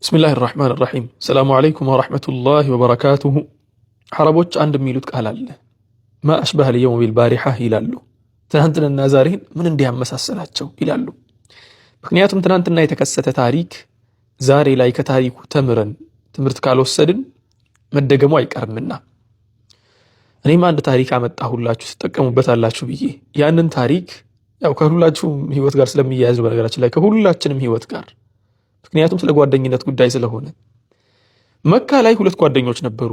بسم الله الرحمن الرحيم السلام عليكم ورحمة الله وبركاته عربوش عند ميلوت قال ما أشبه اليوم بالبارحة ይላሉ ትናንትናና ዛሬን ምን እንዲያመሳሰላቸው ይላሉ ምክንያቱም ትናንትና የተከሰተ ታሪክ ዛሬ ላይ ከታሪኩ ተምረን ትምርት ካልወሰድን መደገሙ አይቀርምና እኔም አንድ ታሪክ አመጣሁላችሁ ተጠቀሙበታላችሁ ብዬ ያንን ታሪክ ያው ከሁላችሁ ህይወት ጋር ስለሚያያዝ በነገራችን ላይ ከሁላችንም ህይወት ጋር ምክንያቱም ስለ ጓደኝነት ጉዳይ ስለሆነ መካ ላይ ሁለት ጓደኞች ነበሩ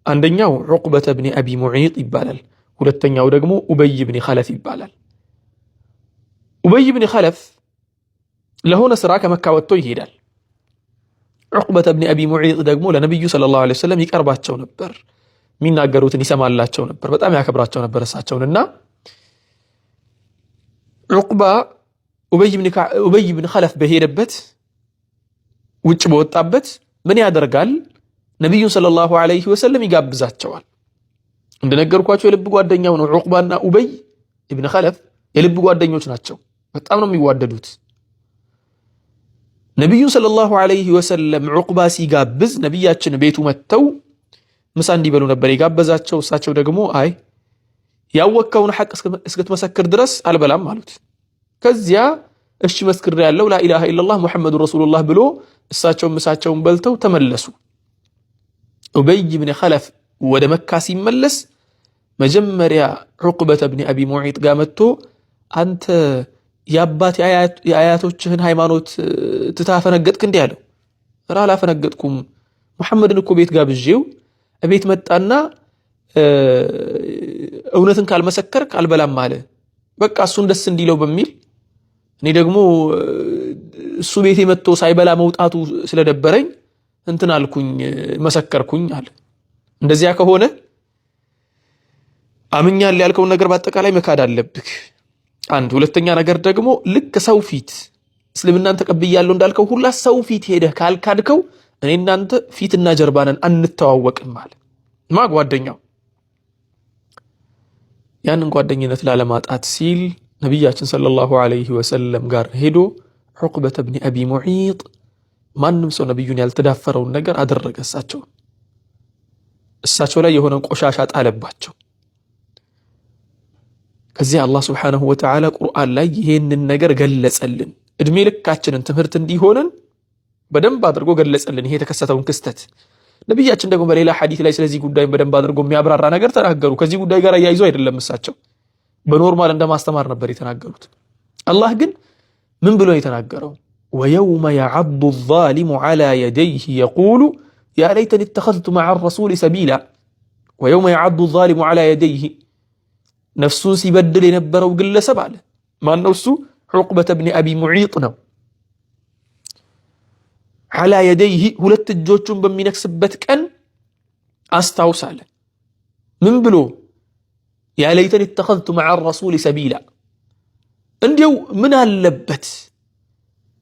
አንደኛው ዑቅበተ ኢብኑ አቢ ሙዒጥ ይባላል ሁለተኛው ደግሞ ኡበይ ኢብኑ ኸለፍ ይባላል ኡበይ ኢብኑ ኸለፍ ለሆነ ስራ ከመካ ወጥቶ ይሄዳል ዑቅበተ ኢብኑ አቢ ሙዒጥ ደግሞ ለነብዩ ሰለላሁ ዐለይሂ ወሰለም ይቀርባቸው ነበር ሚናገሩትን ይሰማላቸው ነበር በጣም ያከብራቸው ነበር እሳቸውንና ዑቅባ ኡበይ ኢብኑ ኸለፍ በሄደበት ውጭ በወጣበት ምን ያደርጋል ነብዩ ሰለላሁ ዐለይሂ ወሰለም ይጋብዛቸዋል እንደነገርኳችሁ የልብ ጓደኛው ነው ዑቅባና ኡበይ ኢብኑ ኸለፍ የልብ ጓደኞች ናቸው በጣም ነው የሚዋደዱት ነብዩ ሰለላሁ ዐለይሂ ወሰለም ዑቅባ ሲጋብዝ ነብያችን ቤቱ መተው ምሳ እንዲበሉ ነበር ይጋበዛቸው እሳቸው ደግሞ አይ ያወከውን ሐቅ እስክትመሰክር ድረስ አልበላም አሉት ከዚያ እሺ መስክር ያለው ላ ኢላሃ ኢላላህ ሙሐመዱር ረሱሉላህ ብሎ እሳቸው ምሳቸውን በልተው ተመለሱ ኡበይ ኢብኑ ኸለፍ ወደ መካ ሲመለስ መጀመሪያ ዑቅበተ ኢብኑ አቢ ሙዒጥ ጋር መጥቶ አንተ ያባት የአያቶችህን ሃይማኖት ትታፈነገጥክ እንዴ ያለው ራ አላፈነገጥኩም መሐመድን እኮ ቤት ጋብዤው ቤት መጣና እውነትን ካልመሰከርክ አልበላም አለ በቃ እሱን ደስ እንዲለው በሚል እኔ ደግሞ እሱ ቤቴ መጥቶ ሳይበላ መውጣቱ ስለደበረኝ እንትን አልኩኝ መሰከርኩኝ አለ እንደዚያ ከሆነ አምኛል ያልከው ነገር በአጠቃላይ መካድ አለብክ አንድ ሁለተኛ ነገር ደግሞ ልክ ሰው ፊት እስልምናን ተቀብያለሁ እንዳልከው ሁላ ሰው ፊት ሄደህ ካልካድከው እኔ እናንተ ፊትና ጀርባንን አንተዋወቅም ማለት ማ ጓደኛው ያንን ጓደኝነት ላለማጣት ሲል ነብያችን ሰለላሁ ዐለይሂ ወሰለም ጋር ሄዶ ዑቅበተ ኢብኑ አቢ ሙዒጥ ማንም ሰው ነብዩን ያልተዳፈረውን ነገር አደረገ እሳቸው ላይ የሆነ ቆሻሻ ጣለባቸው ከዚህ አላህ Subhanahu Wa Ta'ala ቁርአን ላይ ይሄንን ነገር ገለጸልን እድሜ ልካችንን ትምህርት እንዲሆነን በደንብ አድርጎ ገለጸልን ይሄ የተከሰተውን ክስተት ነብያችን ደግሞ በሌላ ሐዲስ ላይ ስለዚህ ጉዳይ በደንብ አድርጎ የሚያብራራ ነገር ተናገሩ ከዚህ ጉዳይ ጋር ያይዞ አይደለም እሳቸው በኖርማል እንደማስተማር ነበር የተናገሩት አላህ ግን ምን ብሎ የተናገረው ويوم يعض الظالم على يديه يقول يا ليتني اتخذت مع الرسول سبيلا ويوم يعض الظالم على يديه نفسه ሲበድል የነበረው ግለሰብ አለ ማን ነው እሱ ዑቅበተ ኢብኑ አቢ ሙዒጥ ነው على يديه ሁለት እጆቹን በሚነክስበት ቀን አስታውሳለ ምን ብሎ يا ليتني اتخذت مع الرسول سبيلا እንዲው ምን አለበት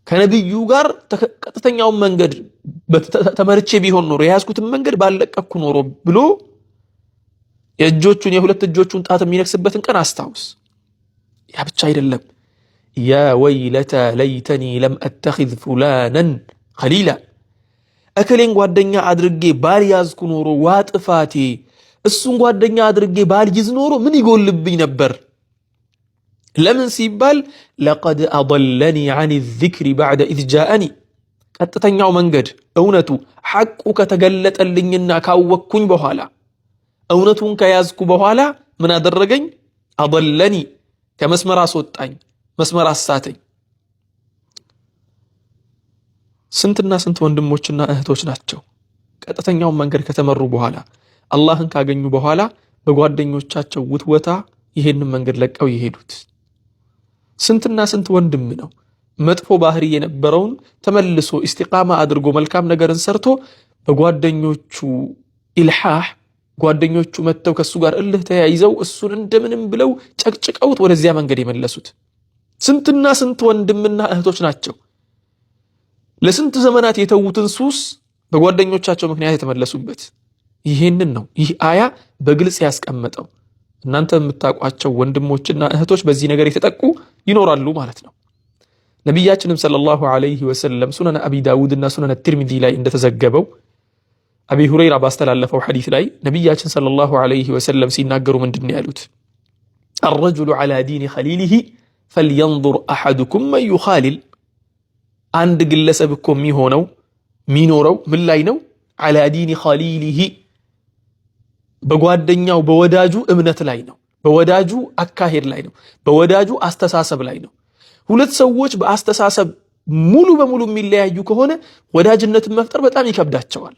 ከነብዩ ጋር ቀጥተኛው መንገድ ተመርጬ ቢሆን ኖሮ ያስኩትን መንገድ ባለቀኩ ኖሮ ብሎ የእጆቹን የሁለት እጆቹን ጣት የሚነክስበትን ቀን አስታውስ ያ ብቻ አይደለም ያ ወይለተ ለይተኒ ለም አተኺዝ ፉላናን ኸሊላ አከሌን ጓደኛ አድርጌ ባል ያዝኩ ኖሮ ዋጥፋቴ እሱን ጓደኛ አድርጌ ባል ይዝ ኖሮ ምን ይጎልብኝ ነበር ለምን ሲባል لقد اضلني عن الذكر بعد اذ جاءني ቀጥተኛው መንገድ እውነቱ ሐቁ ከተገለጠልኝና ካወቅኩኝ በኋላ እውነቱን ከያዝኩ በኋላ ምን አደረገኝ اضلني ከመስመር አስወጣኝ መስመር አሳተኝ ስንትና ስንት ወንድሞችና እህቶች ናቸው ቀጥተኛው መንገድ ከተመሩ በኋላ አላህን ካገኙ በኋላ በጓደኞቻቸው ውትወታ ይሄንን መንገድ ለቀው ይሄዱት ስንትና ስንት ወንድም ነው መጥፎ ባህሪ የነበረውን ተመልሶ ኢስቲቃማ አድርጎ መልካም ነገርን ሰርቶ በጓደኞቹ ኢልሃህ ጓደኞቹ መተው ከሱ ጋር እልህ ተያይዘው እሱን እንደምንም ብለው ጨቅጭቀውት ወደዚያ መንገድ የመለሱት ስንትና ስንት ወንድምና እህቶች ናቸው ለስንት ዘመናት የተውትን ሱስ በጓደኞቻቸው ምክንያት የተመለሱበት ይሄንን ነው ይህ አያ በግልጽ ያስቀመጠው እናንተ የምታቋቸው ወንድሞችና እህቶች በዚህ ነገር የተጠቁ ይኖራሉ ማለት ነው ነቢያችንም ሰለላሁ ዐለይሂ ወሰለም ሱነን አቢ ዳውድና ሱነን ትርሚዚ ላይ እንደተዘገበው አቢ ሁረይራ ባስተላለፈው ሐዲስ ላይ ነቢያችን ሰለላሁ ዐለይሂ ወሰለም ሲናገሩ ምንድን ነው ያሉት? አልረጁሉ ዐላ ዲኒ ኸሊሊሂ ፈልየንዙር አሐዱኩም መን ዩኻሊል። አንድ ግለሰብ እኮ የሚኖረው ምን ላይ ነው? ዐላ ዲኒ ኸሊሊሂ በጓደኛው በወዳጁ እምነት ላይ ነው፣ በወዳጁ አካሄድ ላይ ነው፣ በወዳጁ አስተሳሰብ ላይ ነው። ሁለት ሰዎች በአስተሳሰብ ሙሉ በሙሉ የሚለያዩ ከሆነ ወዳጅነትን መፍጠር በጣም ይከብዳቸዋል።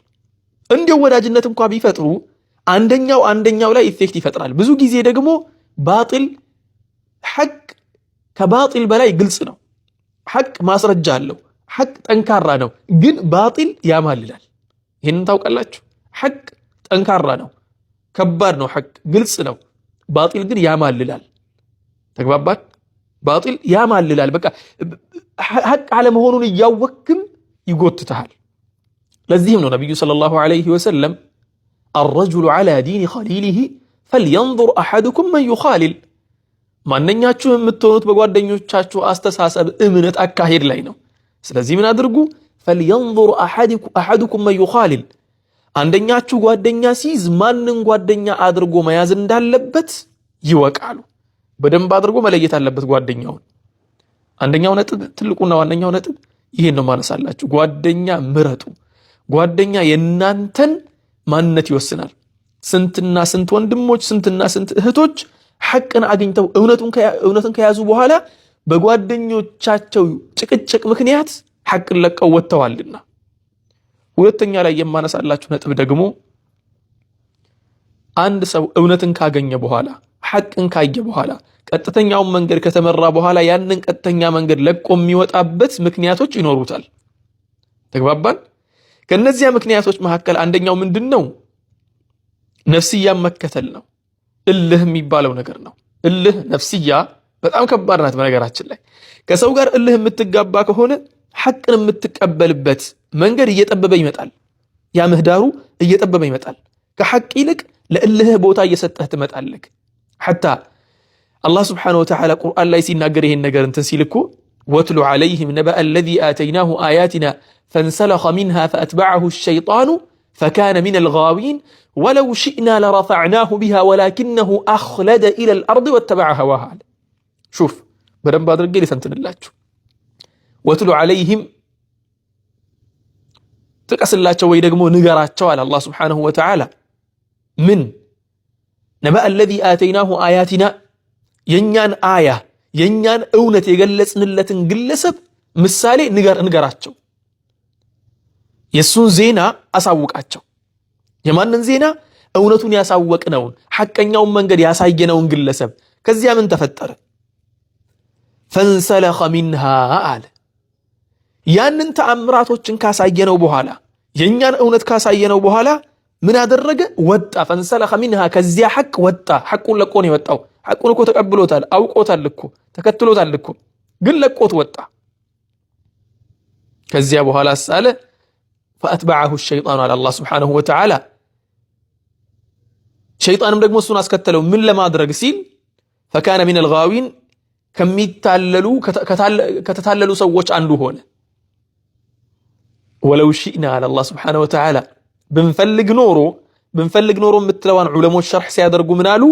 እንዲያው ወዳጅነት እንኳ ቢፈጥሩ አንደኛው ላይ ኢፌክት ይፈጥራል። ብዙ ጊዜ ደግሞ ባጢል ሐቅ ከባጢል በላይ ግልጽ ነው። ሐቅ ማስረጃ አለው፣ ሐቅ ጠንካራ ነው። ግን ባጢል ያማልላል። ይህንን ታውቃላችሁ። ሐቅ ጠንካራ ነው፣ ከባድ ነው፣ ሐቅ ግልጽ ነው። ባጢል ግን ያማልላል። ተግባባን? ባጢል ያማልላል። በቃ ሐቅ አለመሆኑን እያወክም ይጎትታል። ለዚህም ነው ነቢዩ ሰለላሁ ዐለይሂ ወሰለም አልረጁሉ ዐላ ዲኒ ኸሊሊሂ ፈልየንዙር አሐዱኩም መን ዩኻሊል። ማንኛችሁ የምትሆኑት በጓደኞቻችሁ አስተሳሰብ፣ እምነት፣ አካሄድ ላይ ነው። ስለዚህ ምን አድርጉ? ፈልየንዙር አሐዱኩም መን ዩኻሊል። አንደኛችሁ ጓደኛ ሲይዝ ማንን ጓደኛ አድርጎ መያዝ እንዳለበት ይወቃሉ። በደንብ አድርጎ መለየት አለበት ጓደኛውን። አንደኛው ነጥብ፣ ትልቁና ዋነኛው ነጥብ ይሄን ነው ማነሳላችሁ። ጓደኛ ምረጡ። ጓደኛ የእናንተን ማንነት ይወስናል። ስንትና ስንት ወንድሞች፣ ስንትና ስንት እህቶች ሐቅን አግኝተው እውነትን ከያዙ በኋላ በጓደኞቻቸው ጭቅጭቅ ምክንያት ሐቅን ለቀው ወጥተዋልና። ሁለተኛ ላይ የማነሳላችሁ ነጥብ ደግሞ አንድ ሰው እውነትን ካገኘ በኋላ ሐቅን ካየ በኋላ ቀጥተኛውን መንገድ ከተመራ በኋላ ያንን ቀጥተኛ መንገድ ለቆ የሚወጣበት ምክንያቶች ይኖሩታል። ተግባባን? ከነዚያ ምክንያቶች መካከል አንደኛው ምንድነው? ነፍስያን መከተል ነው። እልህ የሚባለው ነገር ነው። እልህ ነፍስያ በጣም ከባድ ናት። በነገራችን ላይ ከሰው ጋር እልህ የምትጋባ ከሆነ ሐቅን የምትቀበልበት መንገድ እየጠበበ ይመጣል። ያ ምህዳሩ እየጠበበ ይመጣል። ከሐቅ ይልቅ ለእልህ ቦታ እየሰጠህ ትመጣለህ። ሐታ አላህ ስብሓነሁ ወተዓላ ቁርአን ላይ ሲናገር ይሄን ነገር እንትን ሲል እኮ ወትሉ ዐለይሂም ነበአ አለዚ አተይናሁ አያቲና ፈንሰለኸ ሚንሃ ፈአትበዐሁ ሸይጣኑ ፈካነ ሚነል ጋዊን ወለው ሽእና ለረፈዕናሁ ቢሃ ወላኪነሁ አኽለደ ኢለል አርድ ወተበዐ ሀዋህ አለ። ሹፍ በደንብ አድርጌ ሊሰንትንላችሁ። ወትሉ ዐለይሂም ጥቀስላቸው ወይ ደግሞ ንገራቸው አለ አላህ ስብሓነሁ ወተዓላ። ምን ነበአ አለዚ አተይናሁ አያቲና የእኛን አያ የእኛን እውነት የገለጽንለትን ግለሰብ ምሳሌ ንገራቸው። የሱን ዜና አሳውቃቸው። የማንን ዜና? እውነቱን ያሳወቅነውን ሐቀኛውን መንገድ ያሳየነውን ግለሰብ። ከዚያ ምን ተፈጠረ? ፈንሰለኸ ሚንሃ አለ። ያንን ተአምራቶችን ካሳየነው በኋላ የእኛን እውነት ካሳየነው በኋላ ምን አደረገ? ወጣ። ፈንሰለኸ ሚንሃ ከዚያ ሐቅ ወጣ። ሐቁን ለቆ ነው የወጣው። ሐቁን እኮ ተቀብሎታል፣ አውቆታል እኮ ተከትሎታል እኮ፣ ግን ለቆት ወጣ። ከዚያ በኋላ ሳለ ፈአትበዐሁ ሸይጣኑ አለ አላህ ስብሓነሁ ወተዓላ። ሸይጣንም ደግሞ እሱን አስከተለው። ምን ለማድረግ ሲል ፈካነ ሚነል ጋዊን ከሚታለሉ ከተታለሉ ሰዎች አንዱ ሆነ። ወለው ሺእና አለ አላህ ስብሓነሁ ወተዓላ ብንፈልግ ኖሮ የምትለዋን ዑለሞች ሸርሕ ሲያደርጉ ምን አሉ?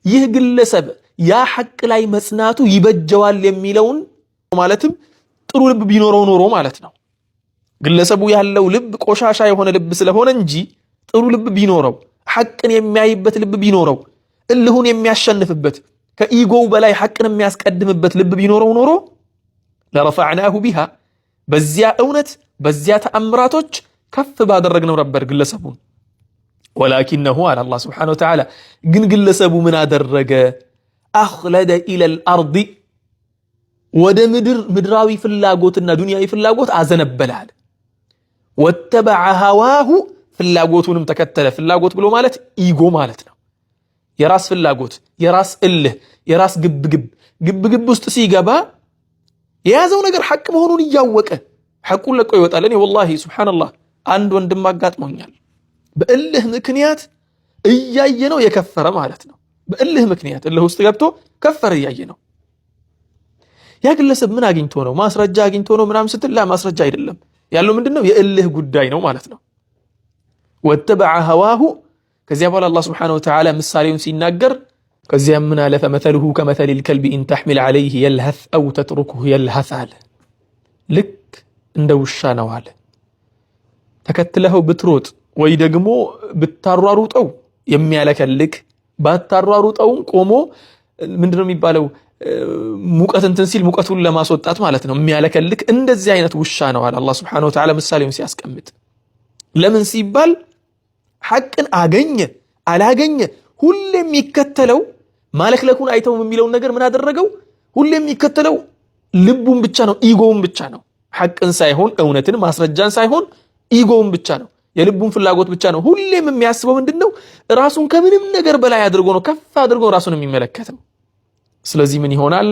ይህ ግለሰብ ያ ሐቅ ላይ መጽናቱ ይበጀዋል የሚለውን ማለትም ጥሩ ልብ ቢኖረው ኖሮ ማለት ነው። ግለሰቡ ያለው ልብ ቆሻሻ የሆነ ልብ ስለሆነ እንጂ ጥሩ ልብ ቢኖረው፣ ሐቅን የሚያይበት ልብ ቢኖረው፣ እልሁን የሚያሸንፍበት ከኢጎው በላይ ሐቅን የሚያስቀድምበት ልብ ቢኖረው ኖሮ ለረፈዕናሁ ቢሃ በዚያ እውነት በዚያ ተአምራቶች ከፍ ባደረግነው ነበር ግለሰቡን። ወላኪነሁ አለ አላህ ስብሓነሁ ወተዓላ ግን ግለሰቡ ምን አደረገ? አኽለደ ኢለል አርዲ ወደ ምድራዊ ፍላጎትና ዱንያዊ ፍላጎት አዘነበላል። ወተበዐ ሀዋሁ ፍላጎቱንም ተከተለ። ፍላጎት ብሎ ማለት ኢጎ ማለት ነው። የራስ ፍላጎት፣ የራስ እልህ፣ የራስ ግብግብ ውስጥ ሲገባ የያዘው ነገር ሐቅ መሆኑን እያወቀ ሐቁን ለቆ ይወጣል። እኔ ወላሂ ሱብሓነላህ አንድ ወንድም አጋጥሞኛል። በእልህ ምክንያት እያየ ነው የከፈረ ማለት ነው። በእልህ ምክንያት እልህ ውስጥ ገብቶ ከፈረ እያየ ነው። ያ ግለሰብ ምን አግኝቶ ነው ማስረጃ አግኝቶ ነው ምናምን ስትል ላ ማስረጃ አይደለም ያለው ምንድነው የእልህ ጉዳይ ነው ማለት ነው። ወተበዐ ሀዋሁ ከዚያ በኋላ አላህ ሱብሓነሁ ወተዓላ ምሳሌውን ሲናገር ከዚያ ምን አለ ፈመሰሉሁ ከመሰሊል ከልቢ ኢን ተሕሚል ዐለይሂ የልሀስ አው ተትሩክሁ የልሀስ አለ። ልክ እንደ ውሻ ነው አለ። ተከትለኸው ብትሮጥ ወይ ደግሞ ብታሯሩጠው የሚያለከልክ ባታሯሩጠውም ቆሞ ምንድነው የሚባለው ሙቀት እንትን ሲል ሙቀቱን ለማስወጣት ማለት ነው የሚያለከልክ እንደዚህ አይነት ውሻ ነው አለ አላህ ሱብሓነሁ ወተዓላ ምሳሌውን ሲያስቀምጥ። ለምን ሲባል ሐቅን አገኘ አላገኘ ሁሌ የሚከተለው ማለክለኩን አይተውም የሚለውን ነገር ምን አደረገው? ሁሌ የሚከተለው ልቡን ብቻ ነው፣ ኢጎውን ብቻ ነው። ሐቅን ሳይሆን እውነትን ማስረጃን ሳይሆን ኢጎውን ብቻ ነው፣ የልቡን ፍላጎት ብቻ ነው። ሁሌም የሚያስበው ምንድነው? ራሱን ከምንም ነገር በላይ አድርጎ ነው ከፍ አድርጎ ራሱን የሚመለከተው። ስለዚህ ምን ይሆናል?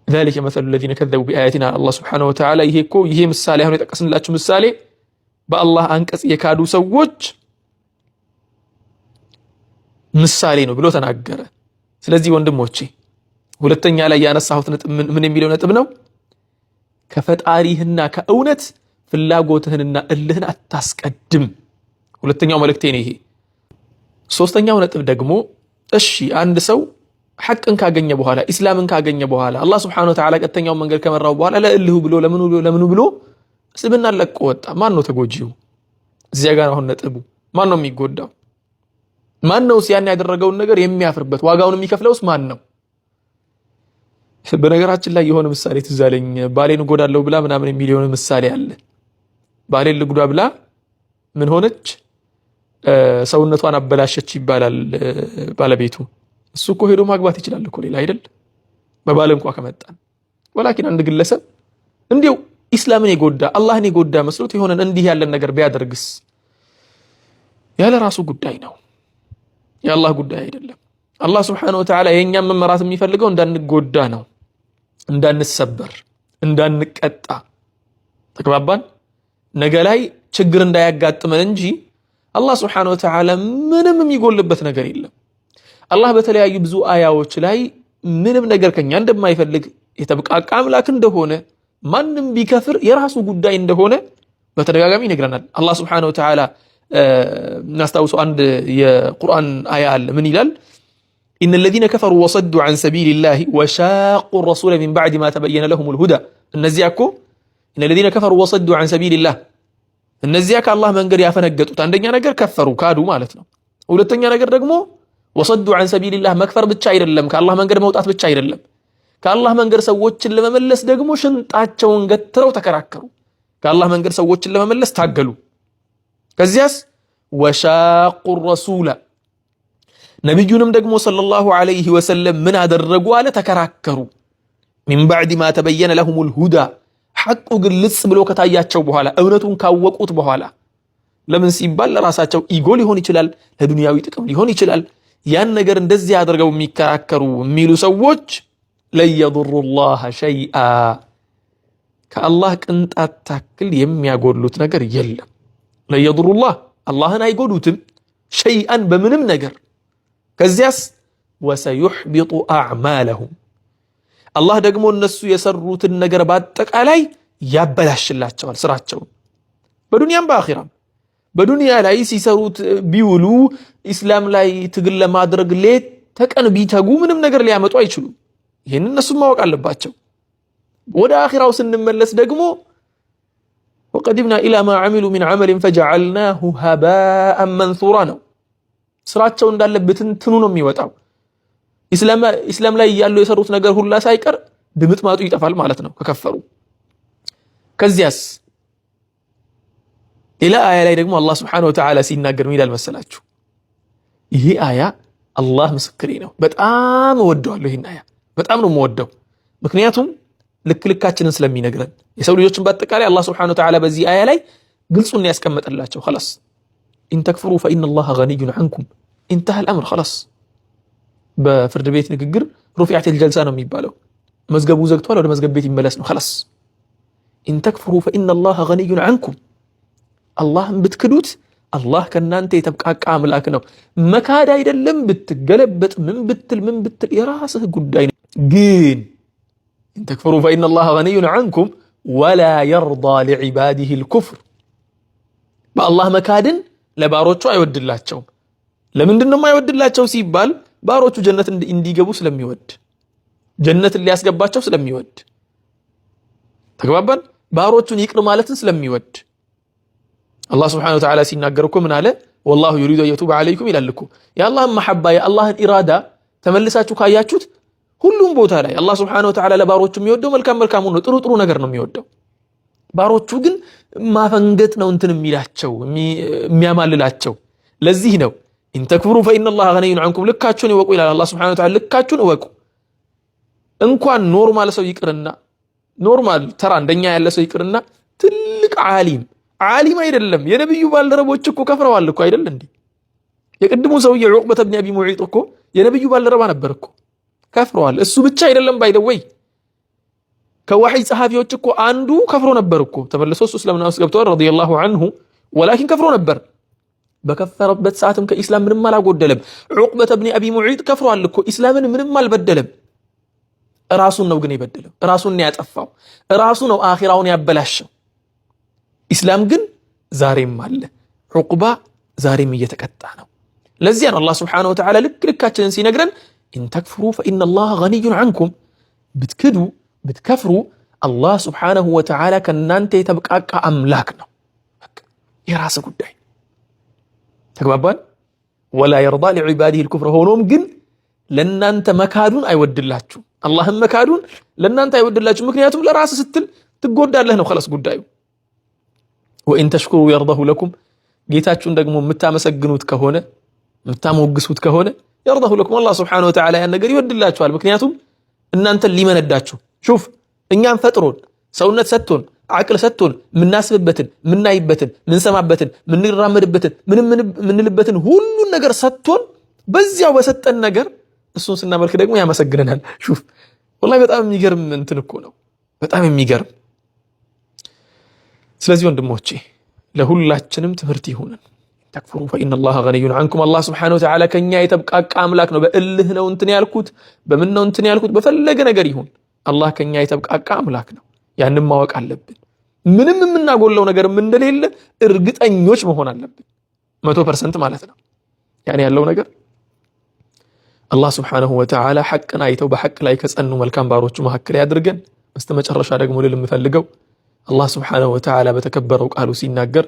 ذلك مثل الذين كذبوا بآياتنا الله سبحانه وتعالى ይሄ ምሳሌ አሁን የጠቀስንላችሁ ምሳሌ በአላህ አንቀጽ የካዱ ሰዎች ምሳሌ ነው ብሎ ተናገረ። ስለዚህ ወንድሞቼ ሁለተኛ ላይ ያነሳሁት ነጥብ ምን የሚለው ነጥብ ነው? ከፈጣሪህና ከእውነት ፍላጎትህንና እልህን አታስቀድም። ሁለተኛው መልእክቴ ነው ይሄ። ሶስተኛው ነጥብ ደግሞ እሺ አንድ ሰው ሐቅን ካገኘ በኋላ ኢስላምን ካገኘ በኋላ አላህ Subhanahu Wa Ta'ala ቀጥተኛው መንገድ ከመራው በኋላ ለእልሁ ብሎ ለምኑ ብሎ እስልምና ለቆ ወጣ። ማን ነው ተጎጂው? እዚያ ጋር አሁን ነጥቡ ማን ነው የሚጎዳው? ማን ነው ሲያን ያደረገውን ነገር የሚያፍርበት ዋጋውን የሚከፍለውስ ማን ነው? በነገራችን ላይ የሆነ ምሳሌ ትዝ አለኝ። ባሌን ጎዳለው ብላ ምናምን የሚል የሆነ ምሳሌ አለ። ባሌን ልጉዳ ብላ ምን ሆነች? ሰውነቷን አበላሸች ይባላል ባለቤቱ። እሱ እኮ ሄዶ ማግባት ይችላል እኮ ሌላ አይደል? በባል እንኳን ከመጣን ወላኪን አንድ ግለሰብ እንዲው ኢስላምን የጎዳ አላህን የጎዳ መስሎት የሆነን እንዲህ ያለን ነገር ቢያደርግስ ያለ ራሱ ጉዳይ ነው፣ የአላህ ጉዳይ አይደለም። አላህ Subhanahu Wa Ta'ala የኛም መመራት የሚፈልገው እንዳንጎዳ ነው፣ እንዳንሰበር፣ እንዳንቀጣ። ተግባባን? ነገ ላይ ችግር እንዳያጋጥመን እንጂ አላህ Subhanahu Wa Ta'ala ምንም የሚጎልበት ነገር የለም። አላህ በተለያዩ ብዙ አያዎች ላይ ምንም ነገር ከኛ እንደማይፈልግ የተብቃቃ አምላክ እንደሆነ ማንም ቢከፍር የራሱ ጉዳይ እንደሆነ በተደጋጋሚ ይነግረናል። አላህ Subhanahu Wa Ta'ala እናስታውሰው አንድ የቁርአን አያ አለ። ምን ይላል? إن الذين كفروا وصدوا عن سبيل الله وشاقوا الرسول من بعد ما تبين لهم الهدى እነዚያ እኮ إن الذين كفروا وصدوا عن سبيل الله እነዚያ ከአላህ መንገድ ያፈነገጡት አንደኛ ነገር ከፈሩ ካዱ ማለት ነው። ሁለተኛ ነገር ደግሞ وصدوا عن سبيل الله መክፈር ብቻ አይደለም፣ ከአላህ መንገድ መውጣት ብቻ አይደለም፣ ከአላህ መንገድ ሰዎችን ለመመለስ ደግሞ ሽንጣቸውን ገትረው ተከራከሩ፣ ከአላህ መንገድ ሰዎችን ለመመለስ ታገሉ። ከዚያስ ወሻቁ الرسول ነብዩንም ደግሞ ሰለላሁ ዐለይሂ ወሰለም ምን አደረጉ አለ? ተከራከሩ። من بعد ما تبين لهم الهدى ሐቁ ግልጽ ብሎ ከታያቸው በኋላ እውነቱን ካወቁት በኋላ ለምን ሲባል ለራሳቸው ኢጎ ሊሆን ይችላል፣ ለዱንያዊ ጥቅም ሊሆን ይችላል። ያን ነገር እንደዚህ አድርገው የሚከራከሩ የሚሉ ሰዎች ለየضሩ الله شيئا ከአላህ ቅንጣት ታክል የሚያጎሉት ነገር የለም። ለየضሩ الله አላህን አይጎዱትም شيئا በምንም ነገር። ከዚያስ وسيحبط أعمالهم አላህ ደግሞ እነሱ የሰሩትን ነገር በአጠቃላይ ያበላሽላቸዋል ስራቸውን በዱንያም በአኺራም። በዱንያ ላይ ሲሰሩት ቢውሉ ኢስላም ላይ ትግል ለማድረግ ሌት ተቀን ቢተጉ ምንም ነገር ሊያመጡ አይችሉም። ይሄን እነሱ ማወቅ አለባቸው። ወደ አኺራው ስንመለስ ደግሞ وقدمنا إلى ما عملوا من عمل فجعلناه هباء منثورا ነው። ስራቸው እንዳለ በትንትኑ ነው የሚወጣው። ኢስላም ላይ ያለው የሰሩት ነገር ሁላ ሳይቀር ድምጥማጡ ይጠፋል ማለት ነው ከከፈሩ። ከዚያስ ሌላ አያ ላይ ደግሞ አላህ Subhanahu Wa Ta'ala ሲናገር ምን ይላል መሰላችሁ? ይሄ አያ አላህ ምስክሬ ነው በጣም እወደዋለሁ። ይሄን አያ በጣም ነው የምወደው፣ ምክንያቱም ልክልካችንን ስለሚነግረን የሰው ልጆችን በአጠቃላይ አላህ Subhanahu Wa Ta'ala በዚህ አያ ላይ ግልጹን ያስቀመጠላቸው خلاص إن تكفروا فإن الله غني عنكم انتهى الأمر خلاص። በፍርድ ቤት ንግግር رفعت الجلسة ነው የሚባለው። መዝገቡ ዘግቷል፣ ወደ መዝገብ ቤት ይመለስ ነው خلاص። إن تكفروا فإن الله غني عنكم አላህን ብትክዱት አላህ ከናንተ የተብቃቃ አምላክ ነው። መካድ አይደለም ብትገለበጥ ምን ብትል የራስህ ጉዳይ ነው። ግን ኢን ተክፍሩ ፈኢነ አላህ ገኒዩን ዐንኩም ወላ የርዳ ሊዕባዲሂ ልኩፍር። በአላህ መካድን ለባሮቹ አይወድላቸውም። ለምንድን ነው የማይወድላቸው ሲባል ባሮቹ ጀነት እንዲገቡ ስለሚወድ፣ ጀነትን ሊያስገባቸው ስለሚወድ፣ ተግባባን? ባሮቹን ይቅር ማለትን ስለሚወድ። አላህ ስብሓነሁ ወተዓላ ሲናገር እኮ ምን አለ? ወላሁ ዩሪዱ አን የቱበ ዐለይኩም ይላል እኮ። የአላህን መሐባ የአላህን ኢራዳ ተመልሳችሁ ካያችሁት ሁሉም ቦታ ላይ አላህ ስብሓነሁ ወተዓላ ለባሮቹ የሚወደው መልካም መልካም ነው፣ ጥሩ ጥሩ ነገር ነው የሚወደው። ባሮቹ ግን ማፈንገጥ ነው እንትን የሚላቸው የሚያማልላቸው። ለዚህ ነው ኢን ተክፍሩ ፈኢነ አላህ ገኒዩን ዐንኩም፣ ልካችሁን እወቁ ይላል አላህ ስብሓነሁ ወተዓላ። ልካችሁን እወቁ። እንኳን ኖርማል ሰው ይቅርና ኖርማል ተራ እንደኛ ያለ ሰው ይቅርና ትልቅ ዓሊም አይደለም የነብዩ ባልደረቦች እኮ ከፍረዋል እኮ አይደል እንዴ? የቅድሙ ሰውዬ ዑቅበተ ብን አቢ ሙዒጥ እኮ የነብዩ ባልደረባ ነበር እኮ፣ ከፍረዋል። እሱ ብቻ አይደለም ባይደወይ ከዋሂይ ጸሐፊዎች እኮ አንዱ ከፍሮ ነበር እኮ። ተመልሶ እሱ እስልምና ውስጥ ገብቷል ረዲየላሁ ዐንሁ፣ ወላኪን ከፍሮ ነበር። በከፈረበት ሰዓትም ከኢስላም ምንም አላጎደለም። ዑቅበተ ብን አቢ ሙዒጥ ከፍሯል እኮ፣ ኢስላምን ምንም አልበደለም። ራሱን ነው ግን የበደለው፣ ራሱን ያጠፋው፣ ራሱ ነው አኺራውን ያበላሸው። ኢስላም ግን ዛሬም አለ፣ ዑቅባ ዛሬም እየተቀጣ ነው። ለዚያ ነው አላህ ስብሓነሁ ወተዓላ ልካችንን ሲነግረን ኢን ተክፍሩ ፈኢነ አላህ ገኒዩን ዐንኩም፣ ብትክዱ ብትከፍሩ አላህ ስብሓነሁ ወተዓላ ከእናንተ የተብቃቃ አምላክ ነው። የራስ ጉዳይ ተግባባን። ወላ የርዳ ሊዕባዲሂ ልኩፍር፣ ሆኖም ግን ለእናንተ መካዱን አይወድላችሁ። አላህም መካዱን ለእናንተ አይወድላችሁ። ምክንያቱም ለራስ ስትል ትጎዳለህ ነው ኸላስ ጉዳዩ። ወኢን ተሽኩሩ የርደሁ ለኩም፣ ጌታችሁን ደግሞ የምታመሰግኑት ከሆነ የምታሞግሱት ከሆነ የርደሁ ለኩም፣ አላህ ስብሓነሁ ወተዓላ ያን ነገር ይወድላችኋል። ምክንያቱም እናንተን ሊመነዳችሁ። ሹፍ እኛን ፈጥሮን ሰውነት ሰጥቶን አቅል ሰጥቶን ምናስብበትን ምናይበትን ምንሰማበትን ምንራመድበትን ምንልበትን ሁሉን ነገር ሰጥቶን በዚያው በሰጠን ነገር እሱን ስናመልክ ደግሞ ያመሰግነናል። ሹፍ ወላሂ በጣም የሚገርም እንትን እኮ ነው፣ በጣም የሚገርም። ስለዚህ ወንድሞቼ ለሁላችንም ትምህርት ይሁንን። ተክፍሩ ፈኢነ አላህ ገኒዩን ዐንኩም፣ አላህ ስብሓነሁ ወተዓላ ከኛ የተብቃቃ አምላክ ነው። በእልህ ነው እንትን ያልኩት፣ በምን ነው እንትን ያልኩት፣ በፈለገ ነገር ይሁን አላህ ከኛ የተብቃቃ አምላክ ነው። ያንን ማወቅ አለብን። ምንም የምናጎለው ነገርም እንደሌለ እርግጠኞች መሆን አለብን፣ 100% ማለት ነው። ያኔ ያለው ነገር አላህ ስብሓነሁ ወተዓላ ሐቅን አይተው በሐቅ ላይ ከጸኑ መልካም ባሮቹ መካከል ያድርገን። በስተመጨረሻ ደግሞ ልል የምፈልገው አላህ ስብሓነሁ ወተዓላ በተከበረው ቃሉ ሲናገር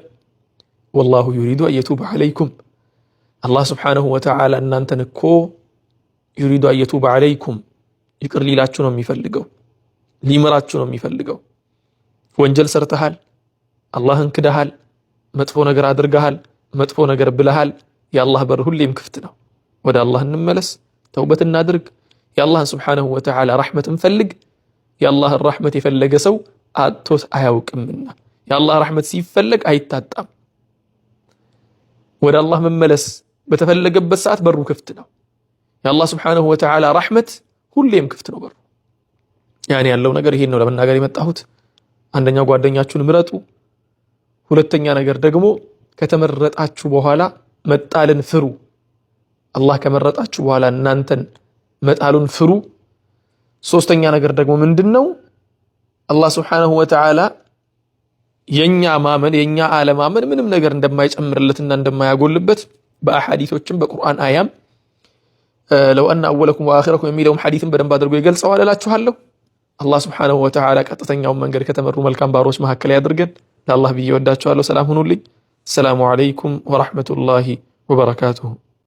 ወላሁ ዩሪዱ አን የቱበ ዐለይኩም፣ አላህ ስብሓነሁ ወተዓላ እናንተን እኮ ዩሪዱ አን የቱበ ዐለይኩም ይቅር ሊላችሁ ነው የሚፈልገው፣ ሊምራችሁ ነው የሚፈልገው። ወንጀል ሰርተሃል፣ አላህን ክደሃል፣ መጥፎ ነገር አድርገሃል፣ መጥፎ ነገር ብለሃል፣ የአላህ በር ሁሌም ክፍት ነው። ወደ አላህ እንመለስ፣ ተውበት እናድርግ፣ የአላህን ስብሓነሁ ወተዓላ ረሕመት እንፈልግ። የአላህን ረሕመት የፈለገ ሰው አጥቶት አያውቅምና የአላህ ረሕመት ሲፈለግ አይታጣም። ወደ አላህ መመለስ በተፈለገበት ሰዓት በሩ ክፍት ነው። የአላህ ስብሓነሁ ወተዓላ ረሕመት ሁሌም ክፍት ነው በሩ። ያኔ ያለው ነገር ይሄን ነው ለመናገር የመጣሁት። አንደኛው ጓደኛችሁን ምረጡ። ሁለተኛ ነገር ደግሞ ከተመረጣችሁ በኋላ መጣልን ፍሩ። አላህ ከመረጣችሁ በኋላ እናንተን መጣሉን ፍሩ። ሶስተኛ ነገር ደግሞ ምንድነው? አላህ ስብሓነሁ ወተዓላ የኛ ማመን የኛ አለማመን ምንም ነገር እንደማይጨምርለትና እንደማያጎልበት በአሐዲሶችም በቁርአን አያም ለው አነ አወለኩም ወአኺረኩም የሚለውም ሐዲስን በደንብ አድርጎ ይገልጸዋል እላችኋለሁ። አላህ ስብሓነሁ ወተዓላ ቀጥተኛውን መንገድ ከተመሩ መልካም ባሮች መካከል ያድርገን። ለአላህ ብዬ ወዳችኋለሁ። ሰላም ሁኑልኝ። ሰላሙ ዐለይኩም ወረሕመቱላሂ ወበረካቱሁ።